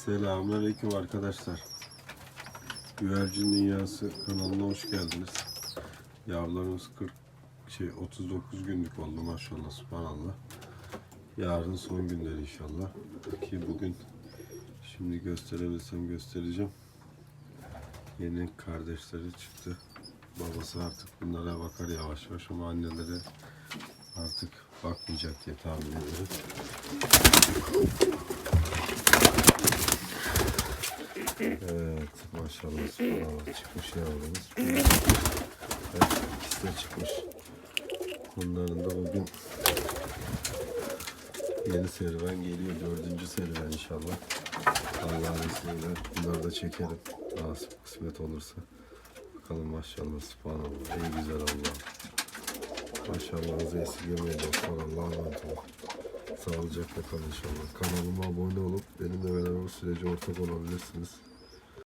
Selamünaleyküm arkadaşlar. Güvercin Dünyası kanalına hoş geldiniz. Yavrularımız 39 günlük oldu maşallah, subhanallah. Yarın son günleri inşallah. Ki bugün şimdi gösterebilsem göstereceğim. Yeni kardeşleri çıktı. Babası artık bunlara bakar yavaş yavaş ama anneleri artık bakmayacak diye tahmin ediyorum. Evet, maşallah, subhanallah, çıkmış yavrumuz. Evet, ikisi de çıkmış. Bunların da bugün yeni serüven geliyor. 4. serüven inşallah. Allah'ın izniyle bunları da çekerim. Nasip kısmet olursa. Bakalım maşallah, subhanallah. En güzel Allah. Maşallahınızı esirgemeyin dostlar. Allah'a emanet olun. Sağlıcakla kalın inşallah. Kanalıma abone olup benimle beraber bu sürece ortak olabilirsiniz.